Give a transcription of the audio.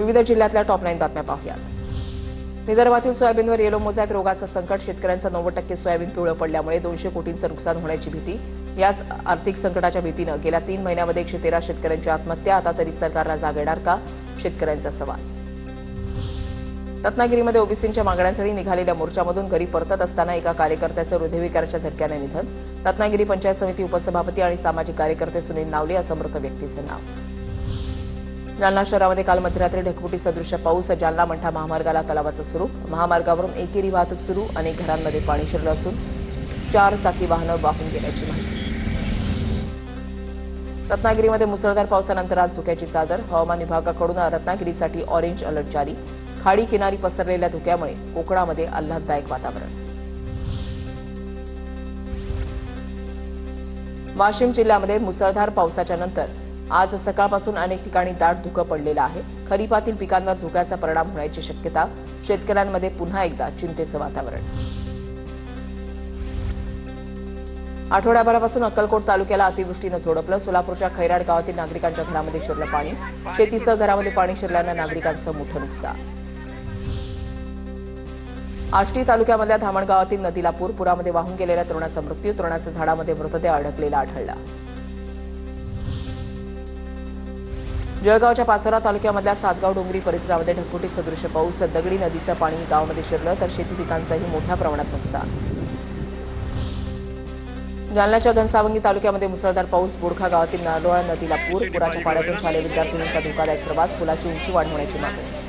विविध जिल्ह्यातल्या टॉप 9 बातम्या पाहूयात। विदर्भातील सोयाबीनवर येलो मोझॅक रोगाचं संकट, शेतकऱ्यांचं 90% सोयाबीन पिवळं पडल्यामुळे 200 कोटींचं नुकसान होण्याची भीती। याच आर्थिक संकटाच्या भीतीनं गेल्या 3 महिन्यामध्ये 113 शेतकऱ्यांची आत्महत्या। आता तरी सरकारला जाग येणार का, शेतकऱ्यांचा सवाल। रत्नागिरीमध्ये ओबीसींच्या मागण्यांसाठी निघालेल्या मोर्चामधून घरी परतत असताना एका कार्यकर्त्याचं हृदयविकाराच्या झटक्याने निधन। रत्नागिरी पंचायत समिती उपसभापती आणि सामाजिक कार्यकर्ते सुनील नावले असं मृत व्यक्तीचं नाव। जालना शहरामध्ये काल मध्यरात्री ढगफुटी सदृश पाऊस। जालना मंठा महामार्गाला तलावाचं स्वरूप, महामार्गावरून एकेरी वाहतूक सुरू। अनेक घरांमध्ये पाणी शिरलं असून 4 चाकी वाहनं वाहून गेल्याची माहिती। रत्नागिरीमध्ये मुसळधार पावसानंतर आज धुक्याची चादर। हवामान विभागाकडून रत्नागिरीसाठी ऑरेंज अलर्ट जारी। खाडी किनारी पसरलेल्या धुक्यामुळे कोकणामध्ये आल्हाददायक वातावरण। वाशिम जिल्ह्यामध्ये मुसळधार पावसाच्या नंतर आज सकाळपासून अनेक ठिकाणी दाट धुकं पडलेलं आहे। खरीपातील पिकांवर धुक्याचा परिणाम होण्याची शक्यता। शेतकऱ्यांमध्ये पुन्हा एकदा चिंतेचं वातावरण। आठवड्याभरापासून अक्कलकोट तालुक्याला अतिवृष्टीनं झोडपलं। सोलापूरच्या खैराड गावातील नागरिकांच्या घरामध्ये शिरलं पाणी। शेतीसह घरामध्ये पाणी शिरल्यानं नागरिकांचं मोठं नुकसान। आष्टी तालुक्यामधल्या धामण गावातील नदीला पूर, पुरामध्ये वाहून गेलेल्या तरुणाचा मृत्यू। तरुणाचा झाडामध्ये मृतदेह अडकलेला आढळला। जळगावच्या पाचोरा तालुक्यामधल्या सातगाव डोंगरी परिसरामध्ये ढगफुटी सदृश पाऊस। दगडी नदीचं पाणी गावामध्ये शिरलं तर शेती पिकांचंही मोठ्या प्रमाणात नुकसान। जालन्याच्या घनसावंगी तालुक्यामध्ये मुसळधार पाऊस। बोडखा गावातील नारोळा नदीला पूर, पुराच्या पाण्यातून शालेय विद्यार्थिनींचा धोकादायक प्रवास। पुलाची उंची वाढवण्याची मागणी।